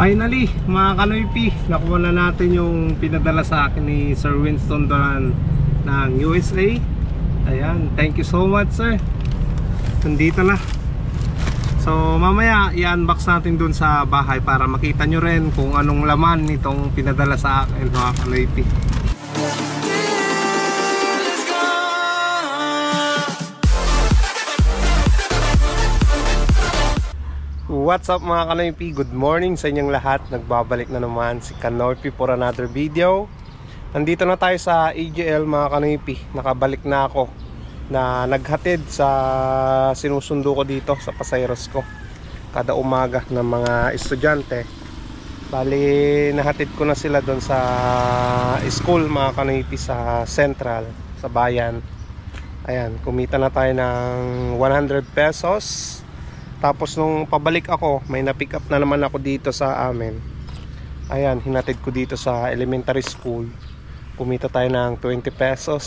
Finally, mga Kanoypi, nakuha na natin yung pinadala sa akin ni Sir Winston Duran ng USA. Ayan, thank you so much sir. Nandito na. So mamaya i-unbox natin dun sa bahay para makita nyo rin kung anong laman nitong pinadala sa akin, mga Kanoypi. What's up mga Kanoypi? Good morning sa inyong lahat. Nagbabalik na naman si Kanoypi for another video. Nandito na tayo sa AGL mga Kanoypi. Nakabalik na ako na naghatid sa sinusundo ko dito sa pasayros ko kada umaga ng mga estudyante. Bali nahatid ko na sila doon sa school mga Kanoypi sa Central, sa bayan. Ayan, kumita na tayo ng 100 pesos. Tapos nung pabalik ako, may na-pick up na naman ako dito sa amin. Ayan, hinatid ko dito sa elementary school. Kumita tayo ng 20 pesos.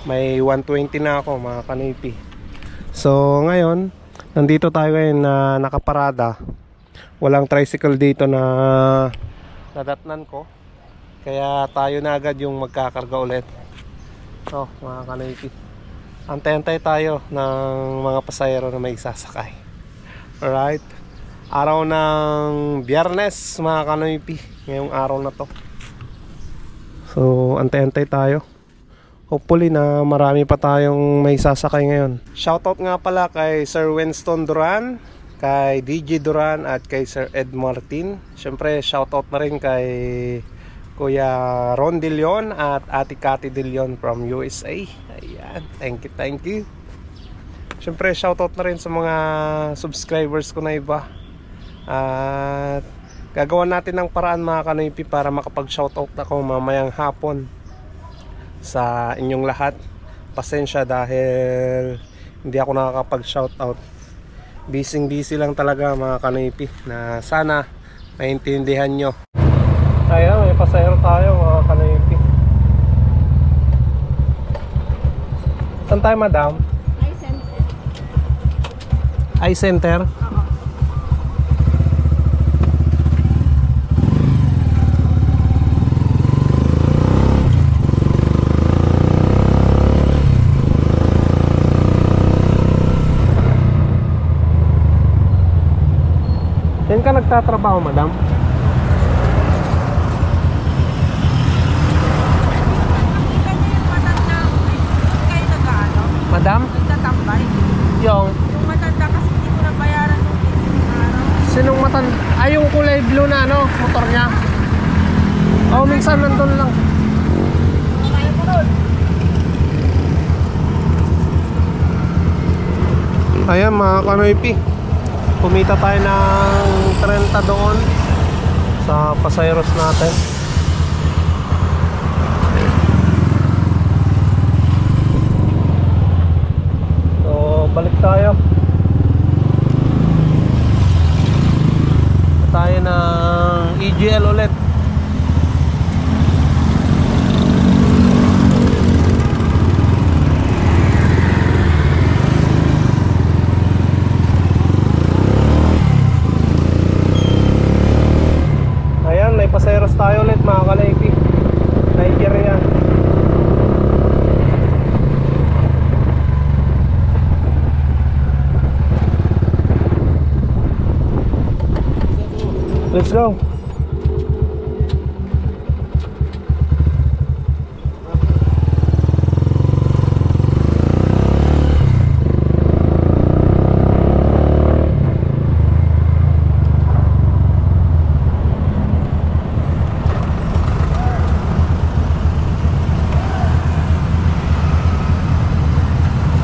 May 120 na ako mga Kanoypi. So ngayon, nandito tayo ngayon na nakaparada. Walang tricycle dito na nadatnan ko. Kaya tayo na agad yung magkakarga ulit. So mga Kanoypi, antay-antay tayo ng mga pasahero na may sasakay. Alright, araw ng Biyernes mga Kanoypi, ngayong araw na to. So antay-antay tayo. Hopefully na marami pa tayong may sasakay ngayon. Shoutout nga pala kay Sir Winston Duran, kay DJ Duran at kay Sir Ed Martin. Siyempre shoutout na rin kay Kuya Ron De Leon at Ate Cathy De Leon from USA. Ayan, thank you. Siyempre shoutout na rin sa mga subscribers ko na iba. At gagawa natin ng paraan mga Kanoypi para makapag-shoutout ako mamayang hapon sa inyong lahat. Pasensya dahil hindi ako nakakapag-shoutout. Busy lang talaga mga Kanoypi, na sana maintindihan nyo. Ayan, may pasahero tayo mga Kanoypi. Saan tayo madam? I-Center. Yan ka nagtatrabaho madam? Madam? Nagtatambay. Yung Matanda kasi hindi ko nabayaran yung araw. sinong matanda? Ay, yung kulay blue na ano, motor niya. Oh, minsan nandun lang. Kaya ko nun. Ayan mga Kanoypi, kumita tayo ng 30 doon sa pasayros natin. So balik tayo ng EGL ulit. Ayan, may paseros tayo ulit mga Kanoypi. Nigeria. Let's go.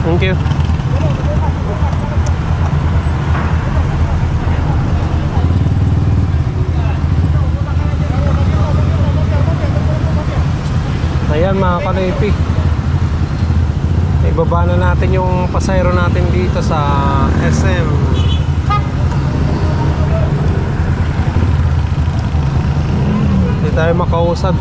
Thank you. Ayan mga Kanoypi, ibaba na natin yung pasayro natin dito sa SM. Hindi tayo makausad.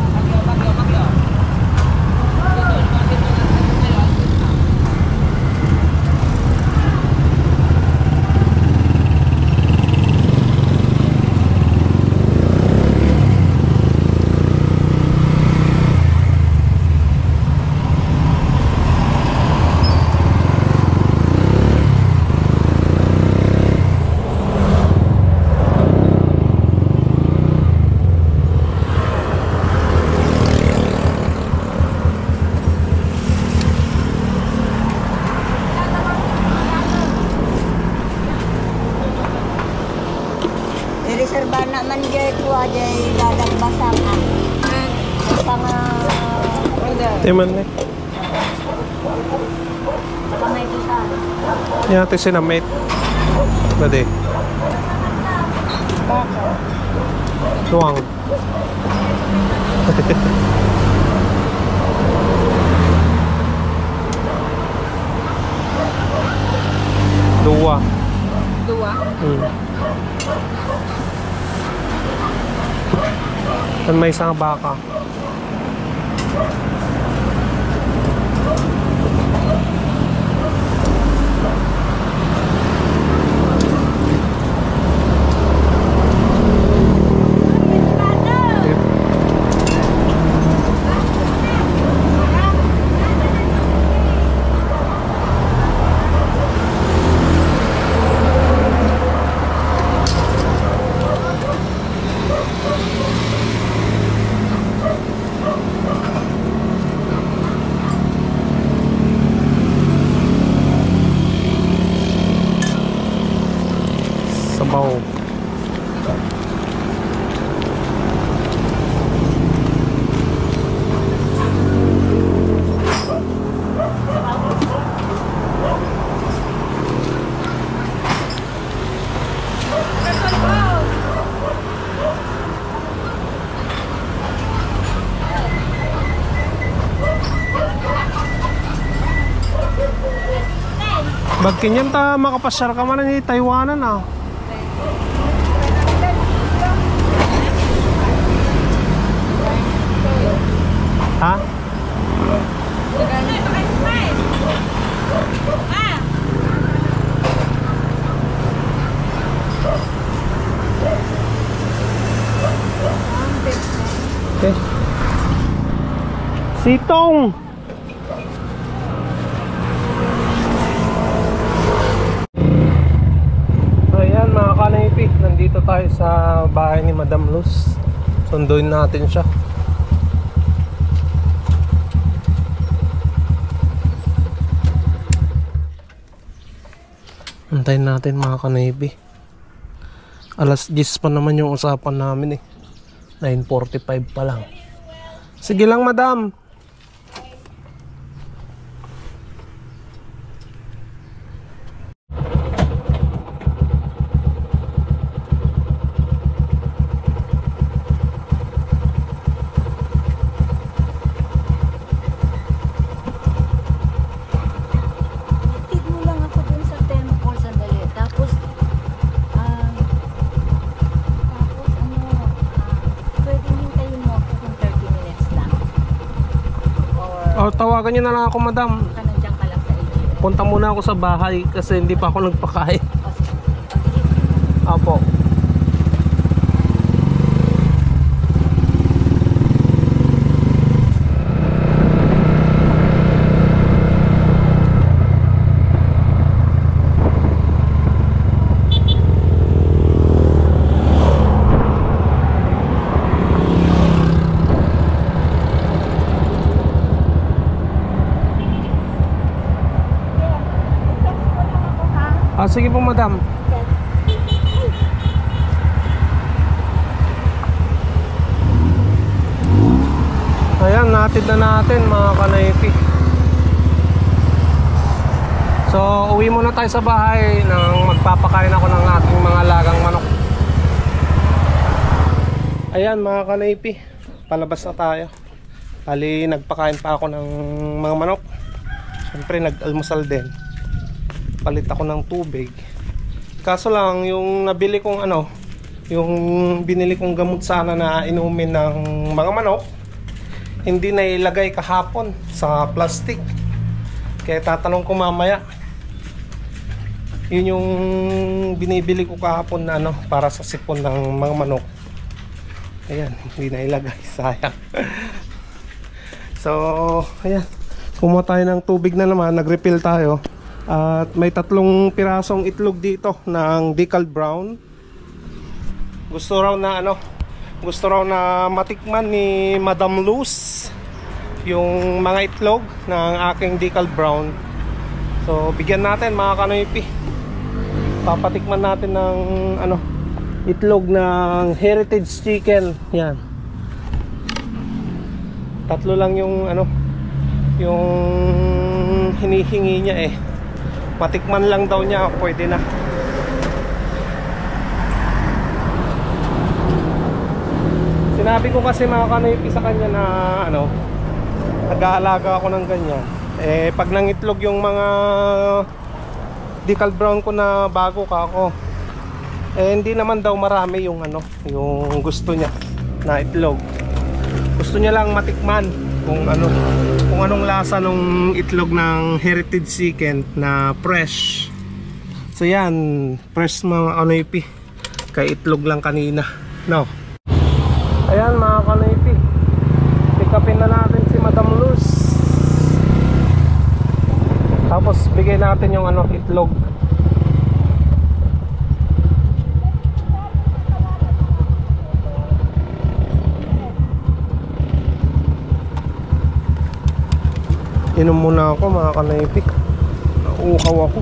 Timan na. Kamay ko sa Yan natin sinamit. Bade. Tuwang. Dua. Dua. Kan may isang baka. Sabaw. Bag kinyan ta makapasyar ka man ni Taiwanan ah. Ha? Okay. Sitong. Ayan mga kanaypi, nandito tayo sa bahay ni Madam Luz. Sunduin natin siya. Antayin natin mga kanaypi. Alas 10 pa naman yung usapan namin eh. 9:45 pa lang. Sige lang madam. O, tawagan niyo na lang ako madam. Nandiyan ka lang sa AGL. Punta muna ako sa bahay kasi hindi pa ako nagpakain. Apo. Ah, sige po madam. Ayan, natid na natin mga kanaypi. So, uwi muna tayo sa bahay nang magpapakain ako ng ating mga alagang manok. Ayan mga kanaypi, palabas na tayo. Bali, nagpakain pa ako ng mga manok. Siyempre, nag-almusal din. Palit ako ng tubig. Kaso lang yung nabili kong yung binili kong gamot sana na inumin ng mga manok, hindi na ilagay kahapon sa plastic. Kaya tatanong ko mamaya. Yun yung binibili ko kahapon na para sa sipon ng mga manok. Ayan, hindi na ilagay, sayang. So, ayan. Kumuha tayo ng tubig na naman, nag-refill tayo. At may 3 pirasong itlog dito ng decal brown. Gusto raw na matikman ni Madam Luz yung mga itlog ng aking decal brown. So bigyan natin mga kanaypi. Papatikman natin ng itlog ng heritage chicken. Yan. 3 lang yung yung hinihingi niya eh. Matikman lang daw niya, pwede na. Sinabi ko kasi mga kanoypi sa kanya na ano, nag-aalaga ako ng ganyan. Eh pag nangitlog yung mga decal brown ko na bago ka ako, eh hindi naman daw marami yung ano, yung gusto niya na itlog. Gusto niya lang matikman kung ano, kung anong lasa ng itlog ng heritage chicken na fresh. So yan, fresh mga kanoypi. Kay itlog lang kanina, no? Ayan mga kanoypi, pick upin na natin si Madam Luz. Tapos bigay natin yung ano, itlog. Inom muna ako mga kanoypi. Nauuhaw ako.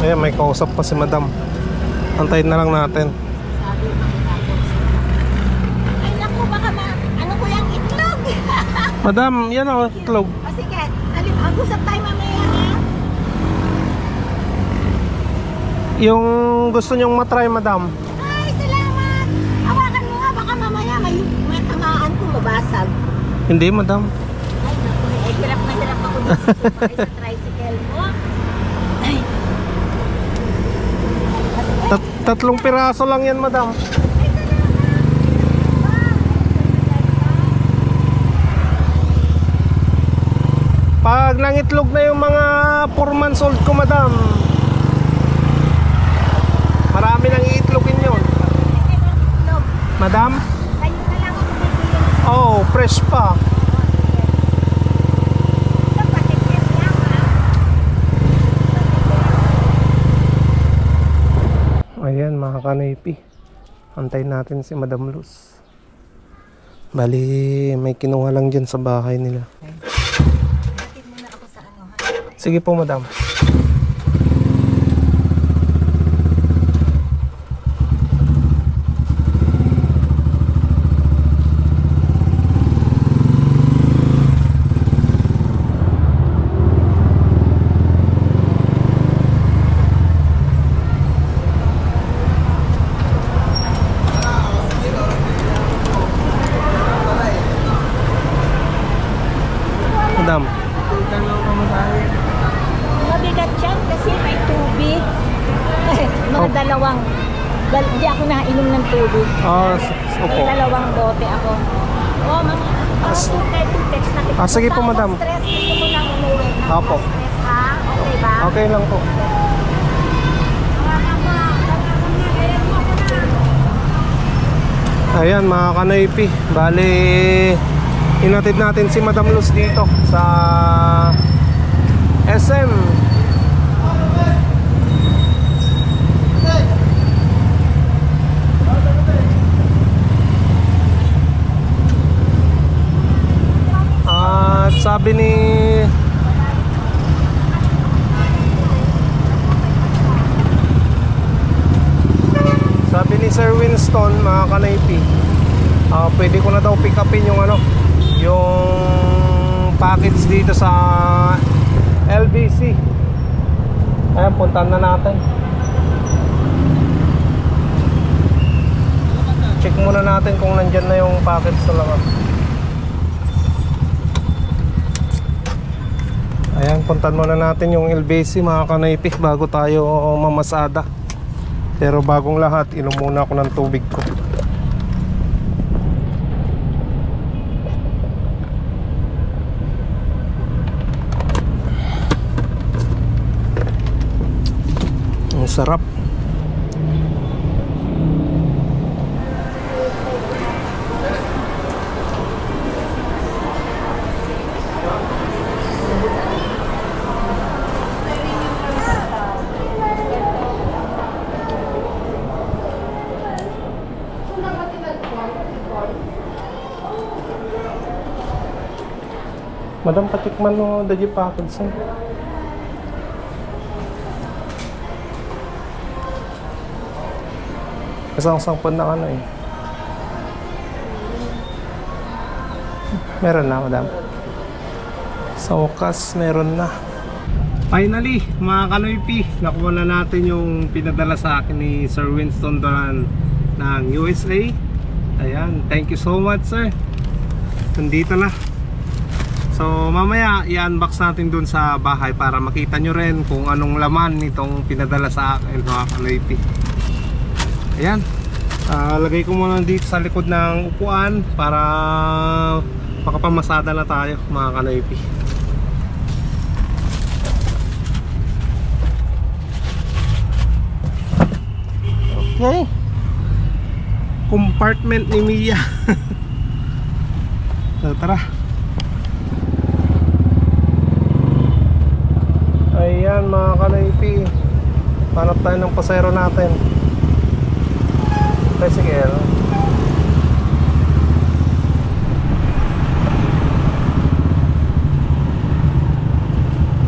Ayan, may kausap pa si Madam. Antayin na lang natin. Sabi ng tapos. Ay naku, baka ano ko yung itlog? Madam, yan o, itlog. O sige, mag-usap tayo mamaya ha? Yung gusto nyong matry, Madam. Ay, salamat! Hawakan mo nga, baka mamaya may tamaan ko mabasag. Hindi, Madam. Ay naku, hirap na hirap ako dito sumakay sa tricycle mo. Ay. Tatlong piraso lang yan, Madam. Pag nangitlog na yung mga 4 months old ko, Madam, marami nang iitlogin yun. Madam? Kayo na lang ako bibili. Oh, fresh pa. Ito, patikim lang ha. Ayan mga kanoypi, antayin natin si Madam Luz. Bali may kinuha lang dyan sa bahay nila. Patikim muna ako sa ano ha. Sige po, Madam. Madam. Mabigat yan kasi may tubig. Mga dalawang, hindi ako nainom ng tubig. Opo. May dalawang bote ako. Oh, text na kita. Sige po, Madam. Stress, gusto ko lang umuwi. Opo. Stress ha? Okay ba? Okay lang po. Ayan mga kanoypi, bali inatid natin si Madam Luz dito sa SM. At sabi ni Sir Winston mga kanoypi, pwede ko na daw pick upin yung ano, yung package dito sa LBC. Ayan, puntahan na natin. Check muna natin kung nandyan na yung package talaga. Ayan, puntahan muna natin yung LBC mga kanoypi bago tayo mamasada. Pero bagong lahat, inom muna ako ng tubig ko. Ang sarap. Madam, patikman mo Dagi package eh. Kasang-sangpon na ano eh. Meron na, madam. Sa wakas, meron na. Finally, mga Kanoypi, nakuha na natin yung pinadala sa akin ni Sir Winston Duran ng USA. Ayan, thank you so much, sir. Nandito na. So, mamaya i-unbox natin dun sa bahay para makita nyo rin kung anong laman nitong pinadala sa akin, mga Kanoypi. Ayan, lagay ko muna dito sa likod ng upuan para makapamasada na tayo, mga Kanoypi. Okay, compartment ni Mia. So, tara. Ayan, mga Kanoypi, hanap tayo ng pasero natin. Tricycle.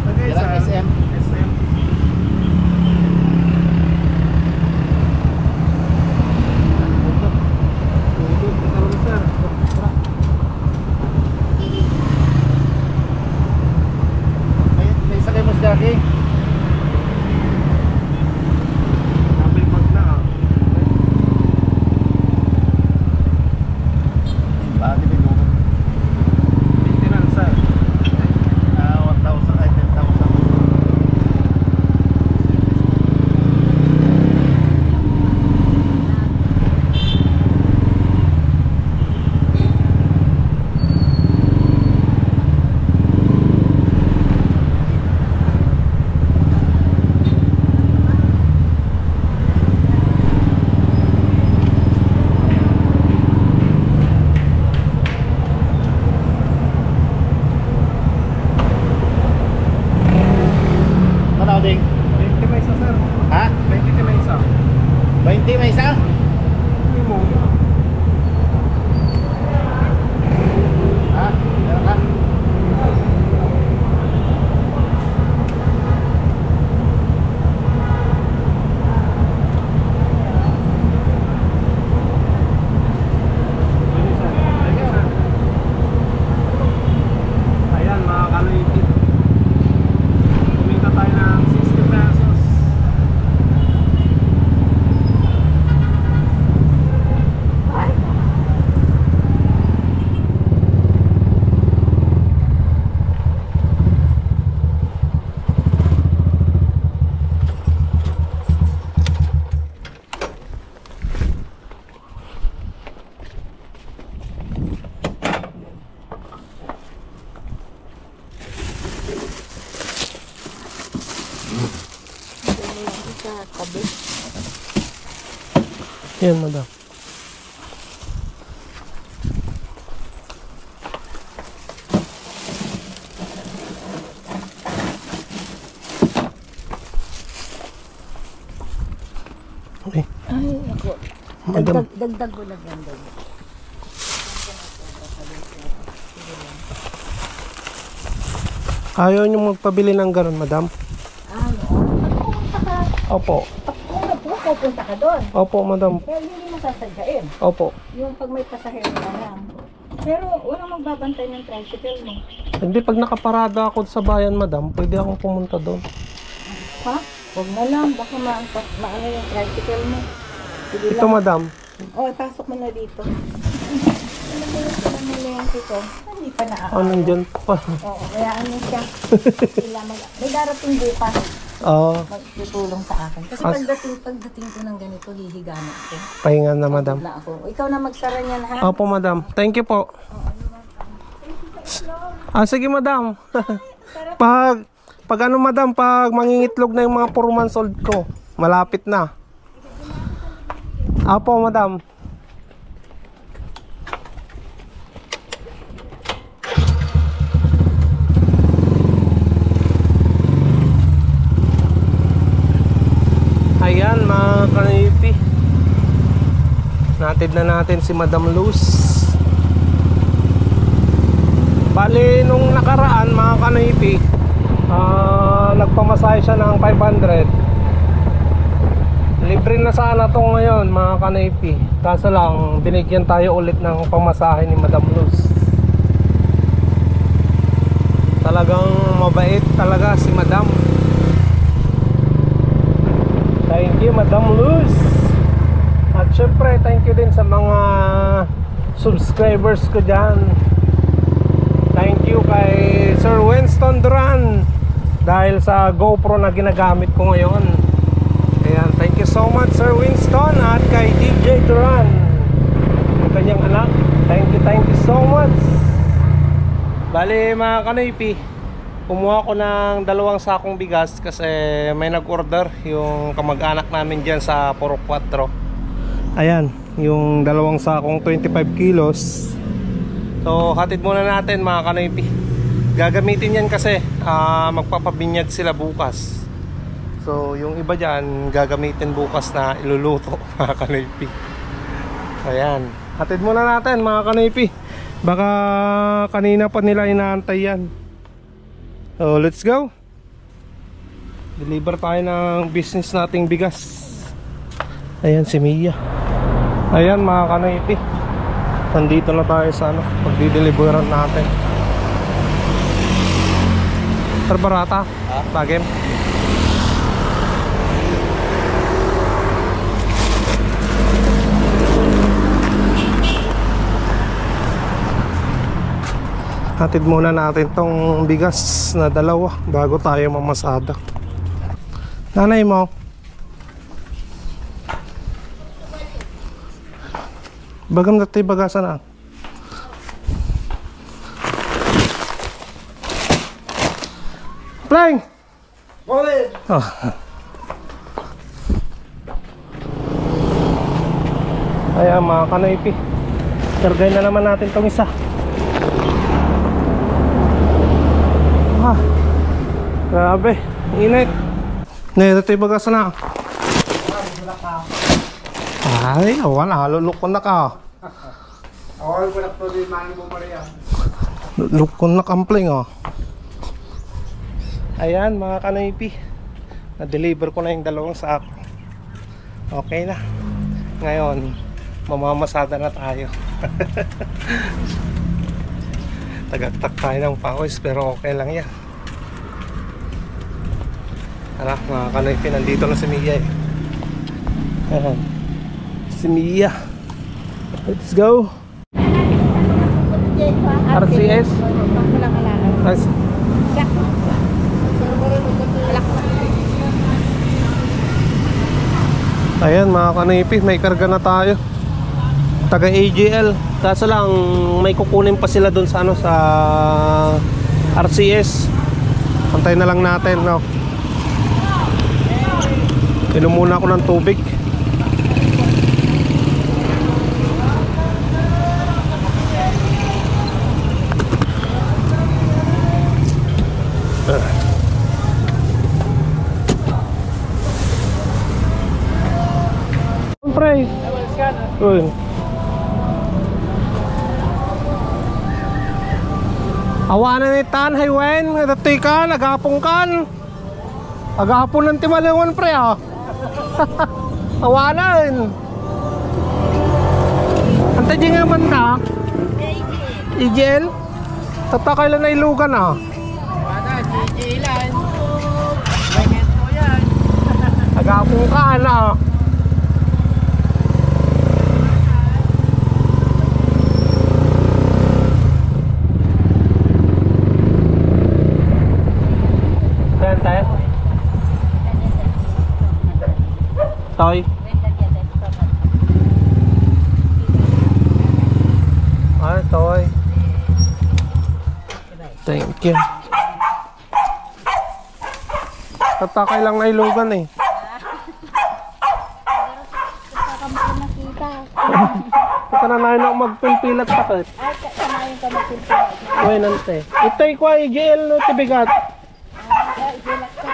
Okay, SM. SM. May sakay mo sa daki. Ding. 20 may isa, sir. Ha? 20 may isa. 20 may isa? Hindi mo. Ha? Meron ka? Ayan, mga Kanoypi, kumita tayo ng 60 pesos. Yan, madam. Okay. Ay, ako. Madam. Dagdag ko lang yan doon. Ayaw nyo magpabili ng ganun, madam? Ano? Pupunta ka. Opo. Pupunta ka doon. Opo, madam. Kaya hindi mo sasadyain. Opo. Yung pag may pasahero na lang. Pero walang magbabantay ng tricycle mo. Hindi, pag nakaparada ako sa bayan, madam, pwede akong pumunta doon. Ha? Huwag na lang. Baka maano yung tricycle mo. Sige Ito, lang. madam. Oh, pasok mo na dito. Alam mo yung pinamulente ko. Hindi pa naaawa. Anong dyan pa? Oo, kaya ano siya. May darating bukas. Oo. Magtutulong sa akin. Kasi pagdating ko ng ganito, hihiga na ako. Pahinga na, madam. Na ako. Ikaw na magsara niyan, ha? Opo, madam. Thank you po. Sige, madam. Pag ano, madam, pag mangingitlog na yung mga 4 months old ko, malapit na. Opo, madam. Ayan, mga Kanoypi, natid na natin si Madam Luz. Bali, nung nakaraan mga kanipi, nagpamasahe siya ng 500. Libre na sana to ngayon mga kanipi. Kaso lang, binigyan tayo ulit ng pamasahe ni Madam Luz. Talagang mabait talaga si Madam. Thank you Madam Luz. At syempre thank you din sa mga subscribers ko dyan. Thank you kay Sir Winston Duran dahil sa GoPro na ginagamit ko ngayon. Ayan, thank you so much Sir Winston. At kay DJ Duran, yung kanyang anak, thank you so much. Bali mga kanipi, kumuha ko ng 2 sakong bigas kasi may nag-order yung kamag-anak namin dyan sa Puro 4. Ayan, yung 2 sakong 25 kilos. So hatid muna natin mga kanipi. Gagamitin yan kasi magpapabinyag sila bukas. So yung iba dyan gagamitin bukas na iluluto mga kanipi. Ayan, hatid muna natin mga kanipi. Baka kanina pa nila inaantay yan. So let's go. Deliver tayo ng business nating bigas. Ayan si Mia. Ayan mga kanipi, nandito na tayo sa pagdi-deliveran natin. Barata? Bagem? Hatid muna natin tong bigas na 2 bago tayo mamasada. Nanay mo, bagam dati bagasan na. Playing! Oh. Ayan mga kanipi, kargay na naman natin tong isa. Grabe, init. Ngayon ito yung bagasan na. Ay, awan na, lulukon na ka. Awan ko na po din mani mo pa rin. Lulukon na kampling oh. Ayan mga kanipi, na-deliver ko na yung 2 sako. Okay na. Ngayon, mamamasada na tayo. Tagaktak tayo ng pawis pero okay lang yan. Anak mga kanipi, nandito na si Mia eh. Ayan, si Mia. Let's go. RCS. Ayan mga kanipi, may karga na tayo. Taga AGL. Kaso lang may kukunin pa sila doon sa sa RCS. Antay na lang natin, no. Inom muna ako ng tubig. Pre. Uy. Awanan ni Tan Haywen, dati ka nagapong kan. Agapon ng timalawan pre ah. Awanan. Antay di nga man ka? IGL? Tatakay lang na ilugan ah. Wala, GG-lan. May gesto yan. Agapong ka na. Toy. Ah, toy. Thank you. Tatakay lang na ilugan eh. Ito na nahin ako magpilpilat takit. Ay, kamayin ka magpilpilat. Uy, nante. Ito'y kwa IGL no, tibigat. Ay, ibilak ka.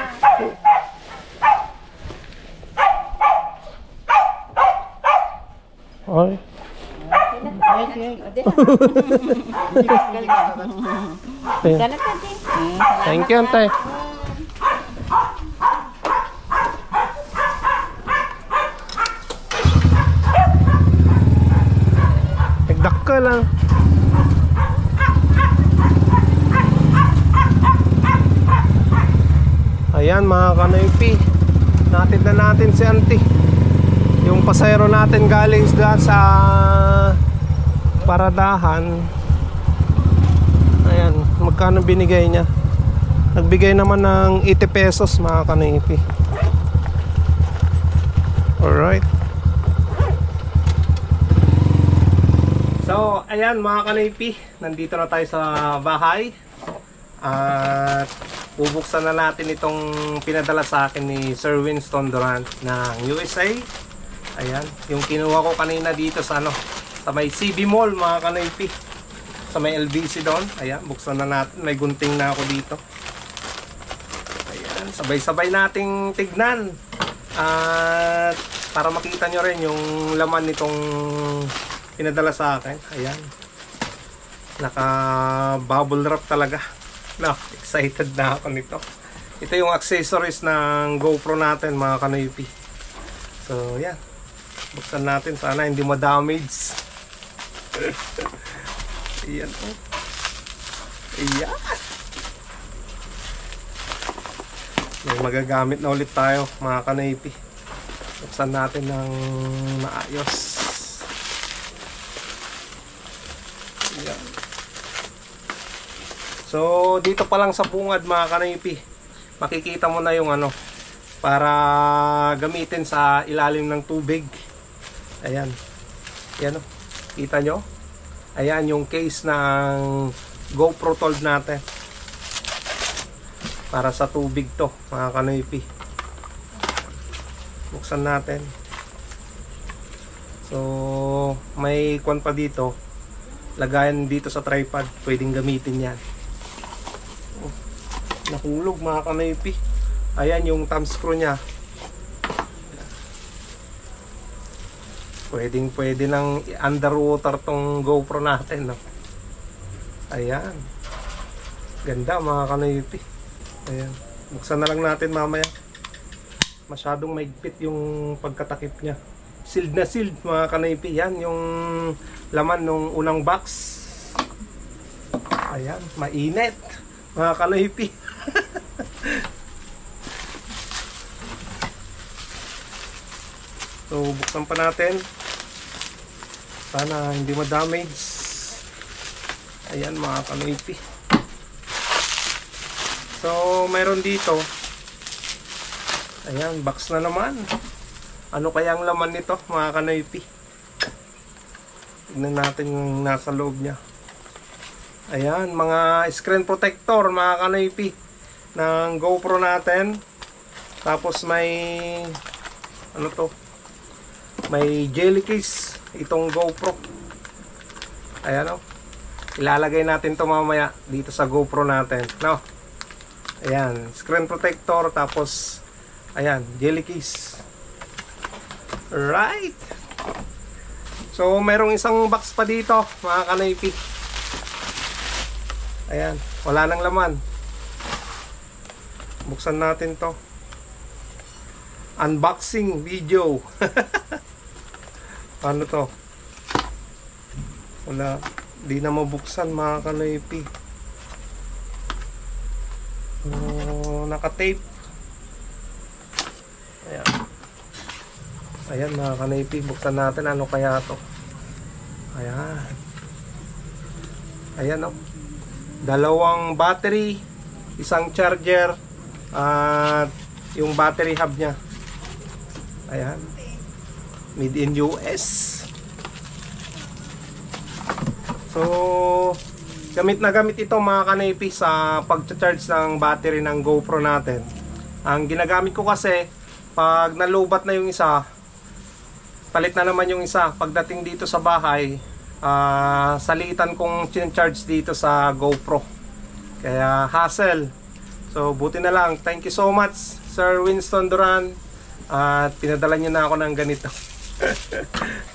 Ay. Ayan. Thank you, Antay. Nagdak ka lang. Ayan mga kanoypi, natin na natin si Auntie. Yung pasayro natin galing sa paradahan. Ayan, magkano binigay niya? Nagbigay naman ng 80 pesos mga kanoypi. Alright. So, ayan mga kanoypi, nandito na tayo sa bahay. At bubuksan na natin itong pinadala sa akin ni Sir Winston Duran ng USA. Ayan, yung kinuha ko kanina dito sa sa may CB Mall mga kanoypi. Sa may LBC doon. Ayan, buksan na natin. May gunting na ako dito. Ayan, sabay-sabay nating tignan. At para makita nyo rin yung laman nitong pinadala sa akin. Ayan. Naka bubble wrap talaga. No, excited na ako nito. Ito yung accessories ng GoPro natin mga kanoypi. So, yan. Buksan natin. Sana hindi ma-damage. Ayan po. Ayan. May magagamit na ulit tayo mga kanoypi. Buksan natin ng maayos. Ayan. So, dito pa lang sa bungad mga kanoypi, makikita mo na yung para gamitin sa ilalim ng tubig. Ayan. Ayan o. Kita nyo? Ayan yung case ng GoPro 12 natin. Para sa tubig to mga kanoypi. Buksan natin. So, may kwan pa dito. Lagayan dito sa tripod. Pwedeng gamitin yan. Nahulog mga kanoypi. Ayan yung thumb screw nya. Pwede nang underwater tong GoPro natin, no? Ayan. Ganda mga kanoypi. Ayan. Buksan na lang natin mamaya. Masyadong maigpit yung pagkatakip nya. Sealed na sealed mga kanoypi. Yan yung laman nung unang box. Ayan. Mainit mga kanoypi. So, buksan pa natin. Sana hindi ma-damage. Ayan mga kanoypi. So, mayroon dito. Ayan, box na naman. Ano kaya ang laman nito mga kanoypi? Tignan natin yung nasa loob nya. Ayan, mga screen protector mga kanoypi ng GoPro natin. Tapos may may jelly case itong GoPro. Ayan o. Ilalagay natin to mamaya dito sa GoPro natin, no? Ayan, screen protector, tapos ayan, jelly case. Right. So merong isang box pa dito mga kanoypi. Ayan, wala nang laman. Buksan natin to. Unboxing video. Ano to? Wala, di na mabuksan mga kanoypi. Naka-tape. Ayan. Ayan mga kanoypi, buksan natin ano kaya to. Ayan. Ayan o. Dalawang battery, isang charger, at yung battery hub nya. Ayan. Made in US. So, gamit na gamit ito mga kanoypi sa pag-charge ng battery ng GoPro natin. Ang ginagamit ko kasi, pag nalubat na yung isa, palit na naman yung isa. Pagdating dito sa bahay, salitan kong charge dito sa GoPro. Kaya hassle. So, buti na lang. Thank you so much, Sir Winston Duran. At pinadala niyo na ako ng ganito.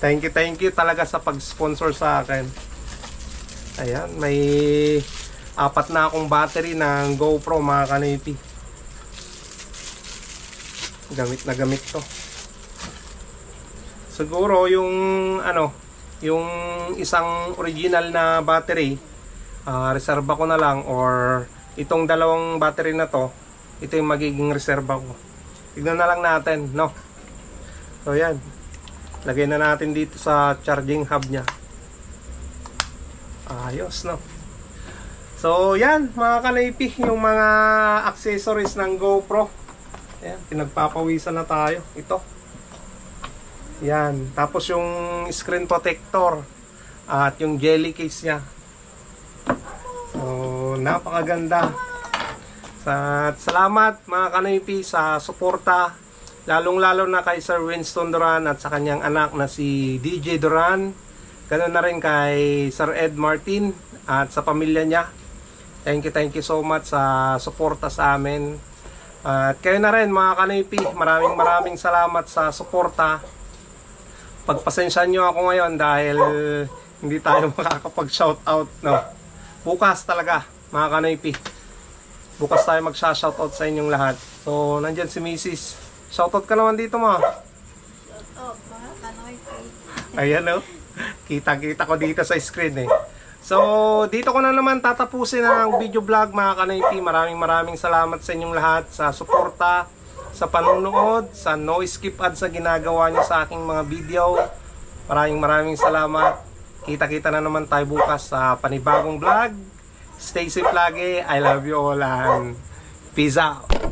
Thank you talaga sa pag-sponsor sa akin. Ayan, may 4 na akong battery ng GoPro mga kanipi. Gamit na gamit to. Siguro yung yung isang original na battery, reserva ko na lang, or itong 2 battery na to, ito yung magiging reserva ko. Tignan na lang natin, no? So yan, lagay na natin dito sa charging hub nya. Ayos, no? So yan mga kanaypi, yung mga accessories ng GoPro. Ayan, pinagpapawisan na tayo. Ito, yan, tapos yung screen protector at yung jelly case nya. So napakaganda. At salamat mga kanipi sa suporta, lalong-lalo na kay Sir Winston Duran at sa kanyang anak na si DJ Duran. Ganoon na rin kay Sir Ed Martin at sa pamilya niya. Thank you so much sa suporta sa amin. At kayo na rin mga kanipi, maraming salamat sa suporta. Pagpasensyahan nyo ako ngayon dahil hindi tayo makakapag-shoutout, no? Bukas talaga mga kanipi, bukas tayo mag-shoutout sa inyong lahat. So nandyan si Mrs. Shoutout ka naman dito mo. Shoutout mga kanoypi. Ayan, no? Kita ko dito sa screen eh. So dito ko na naman tatapusin ang video vlog mga kanipi. Maraming salamat sa inyong lahat sa suporta, sa panonood, sa no skip ads sa ginagawa niyo sa aking mga video. Maraming salamat. Kita na naman tayo bukas sa panibagong vlog. Stay safe lagi. I love you all and peace out.